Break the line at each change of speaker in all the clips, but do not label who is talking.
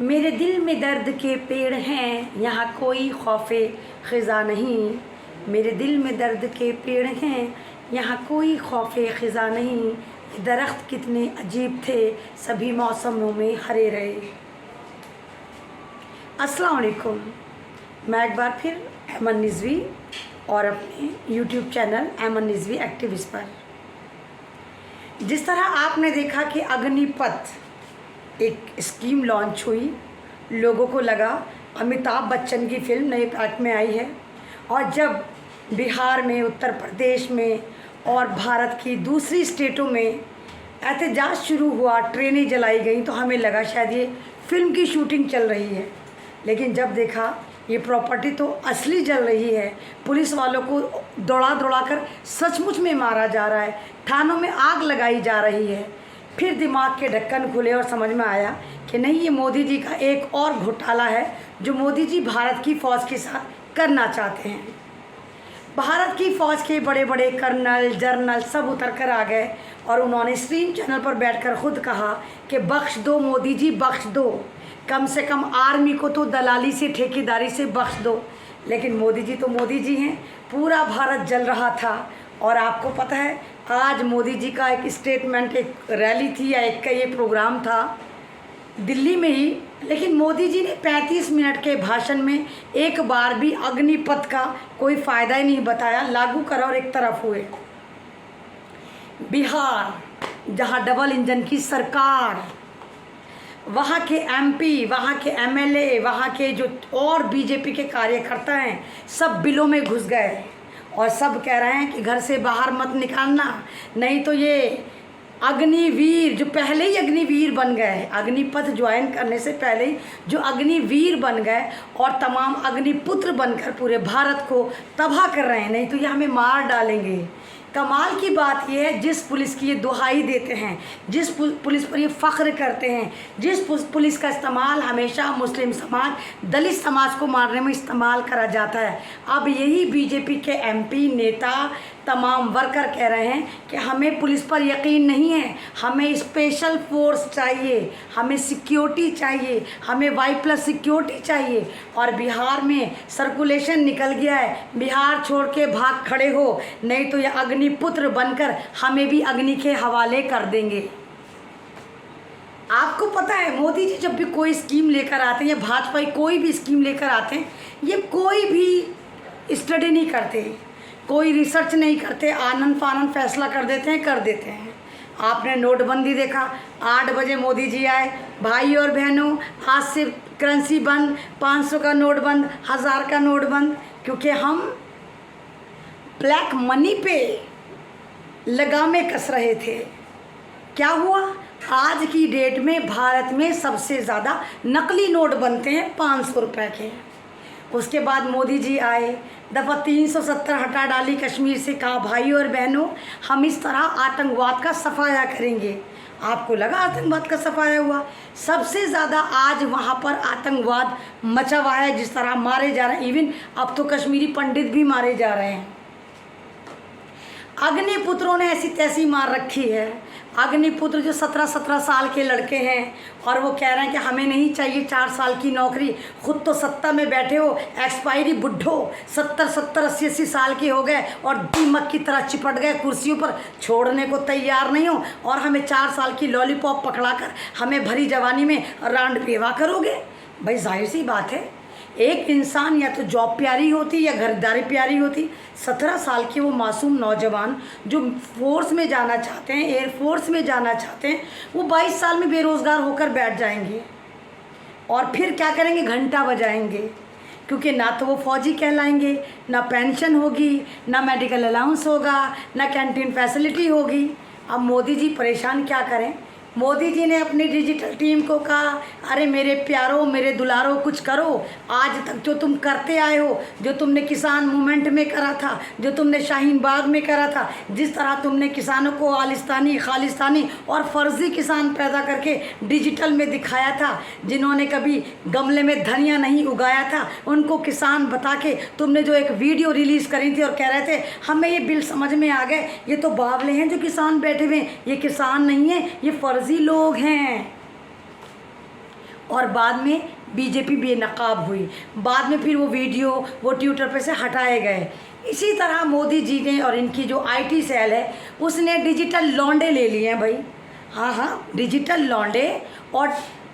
मेरे दिल में दर्द के पेड़ हैं, यहाँ कोई खौफ़े ख़िज़ा नहीं। मेरे दिल में दर्द के पेड़ हैं, यहाँ कोई खौफ़े ख़िज़ा नहीं। ये दरख्त कितने अजीब थे, सभी मौसमों में हरे रहे। अस्सलाम वालेकुम। मैं एक बार फिर ऐमन रिज़वी और अपने YouTube channel Ayman Rizvi activist पर, जिस तरह आपने देखा कि अग्निपथ एक स्कीम लॉन्च हुई, लोगों को लगा अमिताभ बच्चन की फ़िल्म नए पार्ट में आई है। और जब बिहार में, उत्तर प्रदेश में और भारत की दूसरी स्टेटों में एहतजाज शुरू हुआ, ट्रेनें जलाई गई, तो हमें लगा शायद ये फ़िल्म की शूटिंग चल रही है। लेकिन जब देखा ये प्रॉपर्टी तो असली जल रही है, पुलिस वालों को दौड़ा दौड़ा कर सचमुच में मारा जा रहा है, थानों में आग लगाई जा रही है। फिर दिमाग के ढक्कन खुले और समझ में आया कि नहीं, ये मोदी जी का एक और घोटाला है जो मोदी जी भारत की फ़ौज के साथ करना चाहते हैं। भारत की फ़ौज के बड़े बड़े कर्नल, जर्नल सब उतर कर आ गए और उन्होंने स्ट्रीम चैनल पर बैठकर खुद कहा कि बख्श दो मोदी जी, बख्श दो, कम से कम आर्मी को तो दलाली से, ठेकेदारी से बख्श दो। लेकिन मोदी जी तो मोदी जी हैं। पूरा भारत जल रहा था। और आपको पता है, आज मोदी जी का एक स्टेटमेंट, एक रैली थी या एक का ये प्रोग्राम था दिल्ली में ही, लेकिन मोदी जी ने 35 मिनट के भाषण में एक बार भी अग्निपथ का कोई फ़ायदा ही नहीं बताया। लागू करा और एक तरफ हुए। बिहार, जहाँ डबल इंजन की सरकार, वहाँ के एमपी, वहाँ के एमएलए, वहाँ के जो और बीजेपी के कार्यकर्ता हैं, सब बिलों में घुस गए और सब कह रहे हैं कि घर से बाहर मत निकालना, नहीं तो ये अग्निवीर, जो पहले ही अग्निवीर बन गए, अग्निपथ ज्वाइन करने से पहले ही जो अग्निवीर बन गए और तमाम अग्निपुत्र बनकर पूरे भारत को तबाह कर रहे हैं, नहीं तो ये हमें मार डालेंगे। कमाल की बात यह है, जिस पुलिस की ये दुहाई देते हैं, जिस पुलिस पर ये फ़ख्र करते हैं, जिस पुलिस का इस्तेमाल हमेशा मुस्लिम समाज, दलित समाज को मारने में इस्तेमाल करा जाता है, अब यही बीजेपी के एमपी, नेता, तमाम वर्कर कह रहे हैं कि हमें पुलिस पर यकीन नहीं है, हमें स्पेशल फोर्स चाहिए, हमें सिक्योरिटी चाहिए, हमें Y+ सिक्योरिटी चाहिए। और बिहार में सर्कुलेशन निकल गया है, बिहार छोड़ के भाग खड़े हो, नहीं तो ये अग्निपुत्र बनकर हमें भी अग्नि के हवाले कर देंगे। आपको पता है, मोदी जी जब भी कोई स्कीम लेकर आते हैं या भाजपा कोई भी स्कीम लेकर आते हैं, ये कोई भी स्टडी नहीं करते, कोई रिसर्च नहीं करते, आनन फानन फैसला कर देते हैं। आपने नोटबंदी देखा, 8 बजे मोदी जी आए, भाई और बहनों आज से करेंसी बंद, 500 का नोट बंद, 1000 का नोट बंद, क्योंकि हम ब्लैक मनी पे लगामें कस रहे थे। क्या हुआ? आज की डेट में भारत में सबसे ज़्यादा नकली नोट बनते हैं 500 रुपये के। उसके बाद मोदी जी आए, दफ़ा 370 हटा डाली कश्मीर से, कहा भाई और बहनों हम इस तरह आतंकवाद का सफाया करेंगे। आपको लगा आतंकवाद का सफाया हुआ? सबसे ज़्यादा आज वहाँ पर आतंकवाद मचा हुआ है, जिस तरह मारे जा रहे हैं, इवन अब तो कश्मीरी पंडित भी मारे जा रहे हैं। अग्निपुत्रों ने ऐसी तैसी मार रखी है। अग्निपुत्र जो 17-17 साल के लड़के हैं और वो कह रहे हैं कि हमें नहीं चाहिए 4 साल की नौकरी। खुद तो सत्ता में बैठे हो, एक्सपायरी बुढ़ो 70-70, 80-80 साल के हो गए और दीमक की तरह चिपट गए कुर्सियों पर, छोड़ने को तैयार नहीं हो, और हमें 4 साल की लॉलीपॉप पकड़ाकर हमें भरी जवानी में रांड पेवा करोगे। भाई जाहिर सी बात है, एक इंसान या तो जॉब प्यारी होती या घरदारी प्यारी होती। 17 साल के वो मासूम नौजवान जो फोर्स में जाना चाहते हैं, एयरफोर्स में जाना चाहते हैं, वो 22 साल में बेरोज़गार होकर बैठ जाएंगे और फिर क्या करेंगे? घंटा बजाएंगे, क्योंकि ना तो वो फौजी कहलाएंगे, ना पेंशन होगी, ना मेडिकल अलाउंस होगा, ना कैंटीन फैसिलिटी होगी। अब मोदी जी परेशान क्या करें? मोदी जी ने अपनी डिजिटल टीम को कहा, अरे मेरे प्यारों, मेरे दुलारों, कुछ करो। आज तक जो तुम करते आए हो, जो तुमने किसान मूवमेंट में करा था, जो तुमने शाहीन बाग में करा था, जिस तरह तुमने किसानों को आलिस्तानी, खालिस्तानी और फर्जी किसान पैदा करके डिजिटल में दिखाया था, जिन्होंने कभी गमले में धनिया नहीं उगाया था, उनको किसान बता के तुमने जो एक वीडियो रिलीज़ करी थी और कह रहे थे हमें ये बिल समझ में आ गए, ये तो बावले हैं जो किसान बैठे हुए हैं, ये किसान नहीं है, ये फर्जी लोग हैं। और बाद में बीजेपी बेनकाब हुई। बाद में फिर वो वीडियो वो ट्विटर पे से हटाए गए। इसी तरह मोदी जी ने और इनकी जो आईटी सेल है उसने डिजिटल लौंडे ले लिए हैं भाई। हाँ, डिजिटल लौंडे और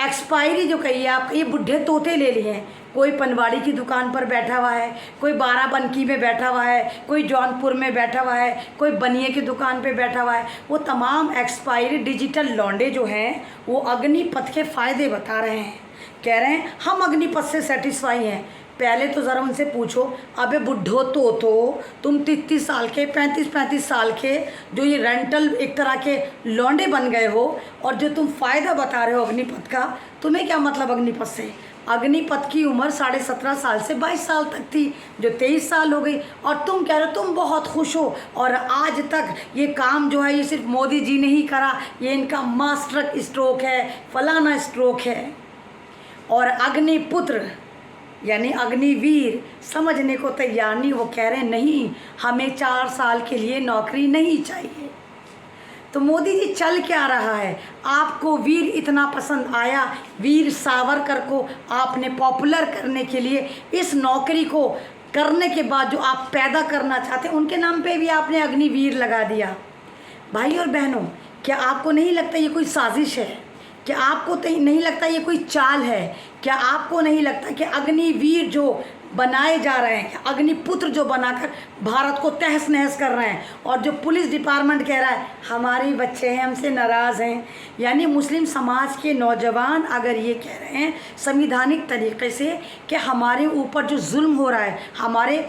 एक्सपायरी जो कही आप, ये बुढ़े तोते ले लिए हैं। कोई पनवाड़ी की दुकान पर बैठा हुआ है, कोई बाराबंकी में बैठा हुआ है, कोई जौनपुर में बैठा हुआ है, कोई बनिए की दुकान पे बैठा हुआ है। वो तमाम एक्सपायरी डिजिटल लौंडे जो हैं वो अग्निपथ के फ़ायदे बता रहे हैं। कह रहे हैं हम अग्निपथ से सेटिस्फाई हैं। पहले तो ज़रा उनसे पूछो, अबे बुढ़ो तो तुम 33 साल के 35 साल के जो ये रेंटल एक तरह के लौंडे बन गए हो, और जो तुम फ़ायदा बता रहे हो अग्निपथ का, तुम्हें क्या मतलब अग्निपथ से? अग्निपथ की उम्र 17.5 साल से 22 साल तक थी, जो 23 साल हो गई, और तुम कह रहे हो तुम बहुत खुश हो। और आज तक ये काम जो है ये सिर्फ मोदी जी ने ही करा, ये इनका मास्टर स्ट्रोक है, फलाना स्ट्रोक है। और अग्निपुत्र यानी अग्निवीर समझने को तैयार नहीं। वो कह रहे हैं नहीं, हमें 4 साल के लिए नौकरी नहीं चाहिए। तो मोदी जी चल क्या रहा है? आपको वीर इतना पसंद आया, वीर सावरकर को आपने पॉपुलर करने के लिए इस नौकरी को करने के बाद जो आप पैदा करना चाहते हैं उनके नाम पे भी आपने अग्निवीर लगा दिया। भाई और बहनों, क्या आपको नहीं लगता ये कोई साजिश है? क्या आपको नहीं लगता ये कोई चाल है? क्या आपको नहीं लगता कि अग्निवीर जो बनाए जा रहे हैं, अग्निपुत्र जो बनाकर भारत को तहस नहस कर रहे हैं, और जो पुलिस डिपार्टमेंट कह रहा है हमारे बच्चे हैं, हमसे नाराज़ हैं, यानी मुस्लिम समाज के नौजवान अगर ये कह रहे हैं संविधानिक तरीके से कि हमारे ऊपर जो जुल्म हो रहा है, हमारे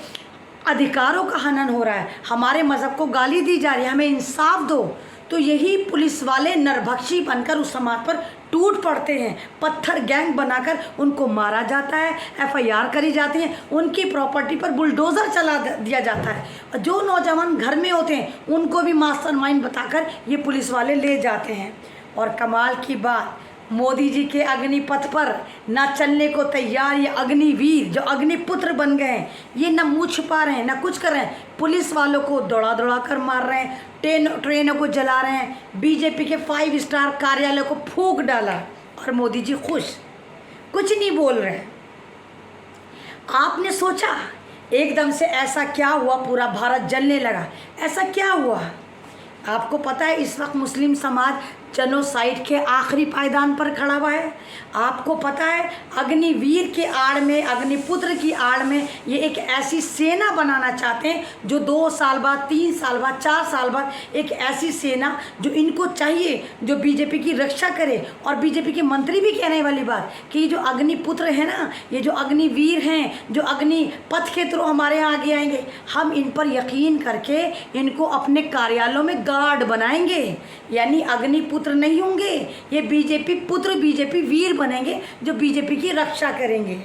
अधिकारों का हनन हो रहा है, हमारे मज़हब को गाली दी जा रही है, हमें इंसाफ दो, तो यही पुलिस वाले नरभक्षी बनकर उस समाज पर टूट पड़ते हैं। पत्थर गैंग बनाकर उनको मारा जाता है, एफआईआर करी जाती है, उनकी प्रॉपर्टी पर बुलडोज़र चला दिया जाता है। और जो नौजवान घर में होते हैं उनको भी मास्टरमाइंड बताकर ये पुलिस वाले ले जाते हैं। और कमाल की बात, मोदी जी के अग्निपथ पर ना चलने को तैयार ये अग्निवीर जो अग्निपुत्र बन गए हैं, ये ना मुँह छुपा रहे हैं ना कुछ कर रहे हैं, पुलिस वालों को दौड़ा दौड़ा कर मार रहे हैं, ट्रेनों को जला रहे हैं, बीजेपी के 5 स्टार कार्यालय को फूंक डाला, और मोदी जी खुश, कुछ नहीं बोल रहे। आपने सोचा एकदम से ऐसा क्या हुआ, पूरा भारत जलने लगा? ऐसा क्या हुआ? आपको पता है इस वक्त मुस्लिम समाज जेनोसाइड के आखिरी पायदान पर खड़ा हुआ है। आपको पता है अग्निवीर के आड़ में, अग्निपुत्र की आड़ में ये एक ऐसी सेना बनाना चाहते हैं जो 2 साल बाद, 3 साल बाद, 4 साल बाद एक ऐसी सेना जो इनको चाहिए, जो बीजेपी की रक्षा करे। और बीजेपी के मंत्री भी कहने वाली बात कि ये जो अग्निपुत्र है ना, ये जो अग्निवीर हैं, जो अग्निपथ के थ्रू हमारे यहाँ आगे आएंगे, हम इन पर यकीन करके इनको अपने कार्यालयों में गार्ड बनाएंगे। यानी अग्निपुत्र नहीं होंगे, ये बीजेपी पुत्र, बीजेपी वीर बनेंगे जो बीजेपी की रक्षा करेंगे।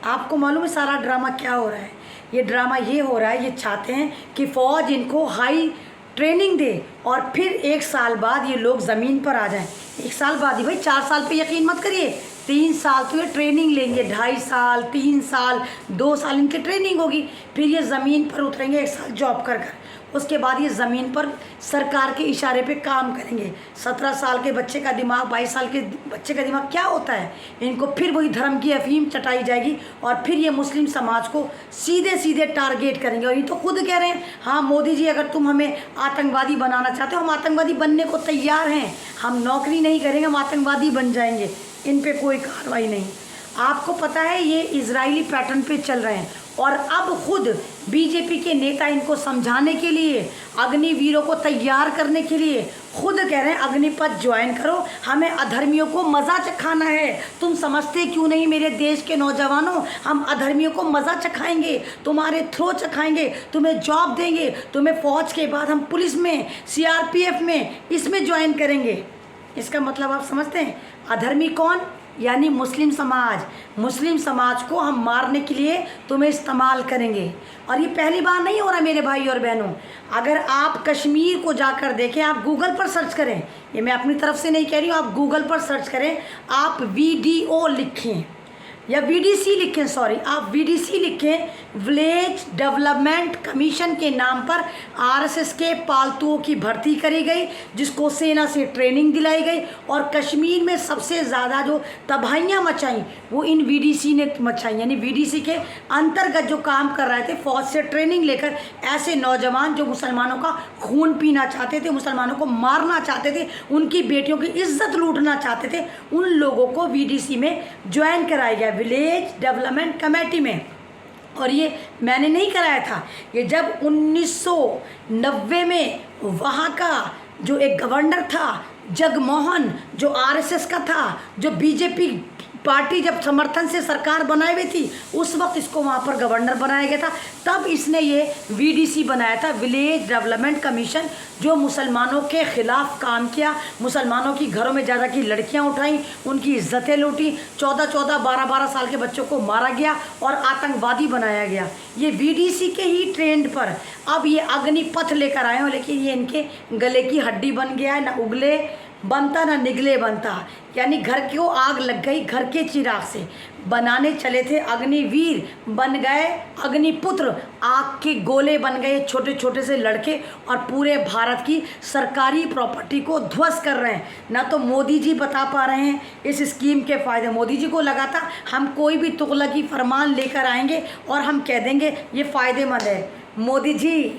आपको मालूम है सारा ड्रामा क्या हो रहा है? ये ड्रामा ये हो रहा है, ये चाहते हैं कि फ़ौज इनको हाई ट्रेनिंग दे और फिर 1 साल बाद ये लोग ज़मीन पर आ जाएं। 1 साल बाद ही भाई, 4 साल पे यकीन मत करिए, 3 साल तो ये ट्रेनिंग लेंगे, 2.5 साल, 3 साल, 2 साल इनकी ट्रेनिंग होगी, फिर ये ज़मीन पर उतरेंगे 1 साल जॉब कर कर, उसके बाद ये ज़मीन पर सरकार के इशारे पे काम करेंगे। 17 साल के बच्चे का दिमाग, 22 साल के बच्चे का दिमाग क्या होता है? इनको फिर वही धर्म की अफीम चटाई जाएगी और फिर ये मुस्लिम समाज को सीधे सीधे टारगेट करेंगे। और ये तो खुद कह रहे हैं, हाँ मोदी जी अगर तुम हमें आतंकवादी बनाना चाहते हो, हम आतंकवादी बनने को तैयार हैं, हम नौकरी नहीं करेंगे, हम आतंकवादी बन जाएंगे, इन पर कोई कार्रवाई नहीं। आपको पता है ये इजरायली पैटर्न पे चल रहे हैं, और अब खुद बीजेपी के नेता इनको समझाने के लिए, अग्निवीरों को तैयार करने के लिए खुद कह रहे हैं अग्निपथ ज्वाइन करो, हमें अधर्मियों को मज़ा चखाना है। तुम समझते क्यों नहीं मेरे देश के नौजवानों, हम अधर्मियों को मज़ा चखाएंगे, तुम्हारे थ्रो चखाएंगे, तुम्हें जॉब देंगे, तुम्हें फ़ौज के बाद हम पुलिस में, सीआरपीएफ में, इसमें ज्वाइन करेंगे। इसका मतलब आप समझते हैं? अधर्मी कौन? यानी मुस्लिम समाज। मुस्लिम समाज को हम मारने के लिए तुम्हें इस्तेमाल करेंगे। और ये पहली बार नहीं हो रहा मेरे भाई और बहनों। अगर आप कश्मीर को जाकर देखें, आप गूगल पर सर्च करें, ये मैं अपनी तरफ से नहीं कह रही हूँ, आप गूगल पर सर्च करें, आप वीडियो लिखें, या वीडीसी लिखें, सॉरी आप वीडीसी लिखें, विलेज डेवलपमेंट कमीशन के नाम पर आरएसएस के पालतुओं की भर्ती करी गई, जिसको सेना से ट्रेनिंग दिलाई गई। और कश्मीर में सबसे ज़्यादा जो तबाहियाँ मचाई वो इन वीडीसी ने मचाई, यानी वीडीसी के अंतर्गत जो काम कर रहे थे, फौज से ट्रेनिंग लेकर ऐसे नौजवान जो मुसलमानों का खून पीना चाहते थे, मुसलमानों को मारना चाहते थे, उनकी बेटियों की इज्जत लूटना चाहते थे, उन लोगों को वीडीसी में ज्वाइन कराया गया, विलेज डेवलपमेंट कमेटी में। और ये मैंने नहीं कराया था, ये जब 1990 में वहाँ का जो एक गवर्नर था जगमोहन, जो आरएसएस का था, जो बीजेपी पार्टी जब समर्थन से सरकार बनाई हुई थी, उस वक्त इसको वहाँ पर गवर्नर बनाया गया था। तब इसने ये वीडीसी बनाया था, विलेज डेवलपमेंट कमीशन, जो मुसलमानों के ख़िलाफ़ काम किया, मुसलमानों की घरों में ज़्यादा की लड़कियाँ उठाई, उनकी इज्जतें लूटी, 14-14, 12-12 साल के बच्चों को मारा गया और आतंकवादी बनाया गया। ये वीडीसी के ही ट्रेंड पर अब ये अग्निपथ लेकर आए हो, लेकिन ये इनके गले की हड्डी बन गया है, ना उगले बनता ना निगले बनता। यानी घर को आग लग गई, घर के चिराग से बनाने चले थे अग्निवीर, बन गए अग्निपुत्र, आग के गोले बन गए छोटे छोटे से लड़के, और पूरे भारत की सरकारी प्रॉपर्टी को ध्वस्त कर रहे हैं। ना तो मोदी जी बता पा रहे हैं इस स्कीम के फ़ायदे, मोदी जी को लगा था हम कोई भी तुगलकी फरमान लेकर आएंगे और हम कह देंगे ये फ़ायदेमंद है। मोदी जी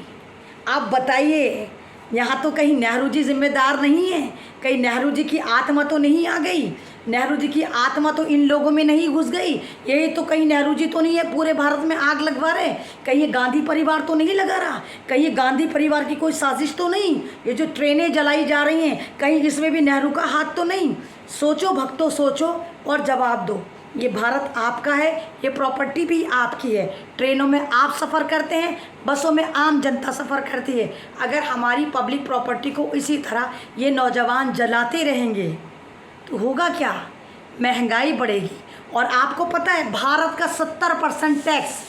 आप बताइए, यहाँ तो कहीं नेहरू जी जिम्मेदार नहीं है, कहीं नेहरू जी की आत्मा तो नहीं आ गई, नेहरू जी की आत्मा तो इन लोगों में नहीं घुस गई, यही तो कहीं नेहरू जी तो नहीं है पूरे भारत में आग लगवा रहे, कहीं ये गांधी परिवार तो नहीं लगा रहा, कहीं ये गांधी परिवार की कोई साजिश तो नहीं, ये जो ट्रेनें जलाई जा रही हैं कहीं इसमें भी नेहरू का हाथ तो नहीं। सोचो भक्तों, सोचो और जवाब दो। ये भारत आपका है, ये प्रॉपर्टी भी आपकी है, ट्रेनों में आप सफ़र करते हैं, बसों में आम जनता सफ़र करती है। अगर हमारी पब्लिक प्रॉपर्टी को इसी तरह ये नौजवान जलाते रहेंगे तो होगा क्या? महंगाई बढ़ेगी। और आपको पता है भारत का 70% टैक्स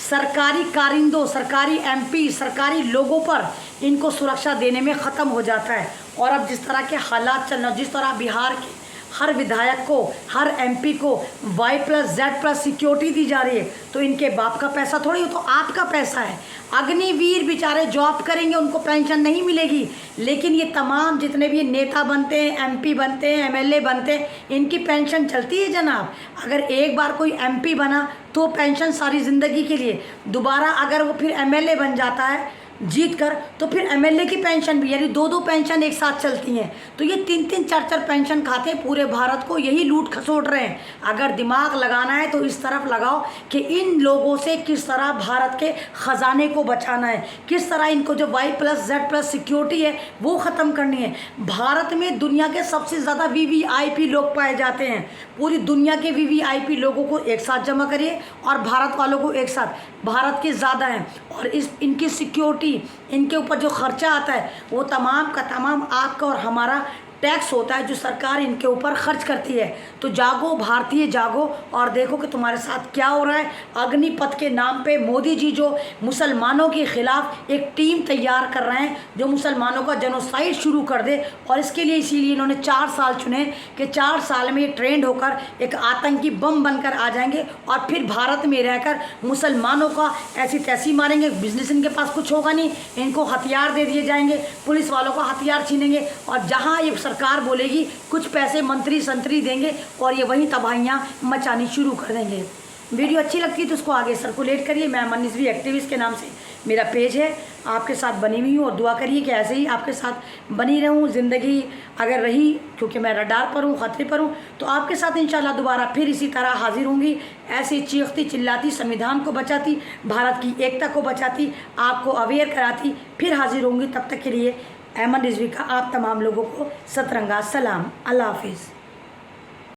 सरकारी कारिंदों, सरकारी एमपी, सरकारी लोगों पर इनको सुरक्षा देने में ख़त्म हो जाता है। और अब जिस तरह के हालात चल रहे, जिस तरह बिहार के हर विधायक को, हर एमपी को Y+Z+ सिक्योरिटी दी जा रही है, तो इनके बाप का पैसा थोड़ी, हो तो आपका पैसा है। अग्निवीर बेचारे जॉब करेंगे, उनको पेंशन नहीं मिलेगी, लेकिन ये तमाम जितने भी नेता बनते हैं, एमपी बनते हैं, एमएलए बनते हैं, इनकी पेंशन चलती है जनाब। अगर एक बार कोई एमपी बना तो पेंशन सारी ज़िंदगी के लिए, दोबारा अगर वो फिर एमएलए बन जाता है जीत कर, तो फिर एमएलए की पेंशन भी, यानी 2-2 पेंशन एक साथ चलती हैं। तो ये 3-3, 4-4 पेंशन खाते हैं, पूरे भारत को यही लूट खसोट रहे हैं। अगर दिमाग लगाना है तो इस तरफ लगाओ कि इन लोगों से किस तरह भारत के ख़जाने को बचाना है, किस तरह इनको जो Y+Z+ सिक्योरिटी है वो ख़त्म करनी है। भारत में दुनिया के सबसे ज़्यादा VVIP लोग पाए जाते हैं, पूरी दुनिया के VVIP लोगों को एक साथ जमा करिए और भारत वालों को एक साथ, भारत के ज़्यादा हैं। और इनकी सिक्योरिटी, इनके ऊपर जो खर्चा आता है वो तमाम का तमाम आपका और हमारा टैक्स होता है, जो सरकार इनके ऊपर खर्च करती है। तो जागो भारतीय, जागो और देखो कि तुम्हारे साथ क्या हो रहा है। अग्निपथ के नाम पे मोदी जी जो मुसलमानों के ख़िलाफ़ एक टीम तैयार कर रहे हैं, जो मुसलमानों का जेनोसाइड शुरू कर दे, और इसके लिए इसीलिए इन्होंने 4 साल चुने कि 4 साल में ये ट्रेंड होकर एक आतंकी बम बनकर आ जाएंगे और फिर भारत में रहकर मुसलमानों का ऐसी तैसी मारेंगे। बिजनेस इनके पास कुछ होगा नहीं, इनको हथियार दे दिए जाएंगे, पुलिस वालों का हथियार छीनेंगे, और जहाँ ये सरकार बोलेगी कुछ पैसे मंत्री संतरी देंगे और ये वहीं तबाहियाँ मचानी शुरू कर देंगे। वीडियो अच्छी लगती है तो उसको आगे सर्कुलेट करिए। मैं अमन निज़वी एक्टिविस्ट के नाम से मेरा पेज है, आपके साथ बनी हुई हूँ और दुआ करिए कि ऐसे ही आपके साथ बनी रहूँ। ज़िंदगी अगर रही, क्योंकि मैं रडार पर हूँ, ख़तरे पर हूँ, तो आपके साथ इंशाल्लाह दोबारा फिर इसी तरह हाजिर होंगी, ऐसी चीखती चिल्लाती, संविधान को बचाती, भारत की एकता को बचाती, आपको अवेयर कराती, फिर हाजिर होंगी। तब तक के लिए अमन रिजवी का आप तमाम लोगों को सतरंगा सलाम। अल्लाह हाफिज़।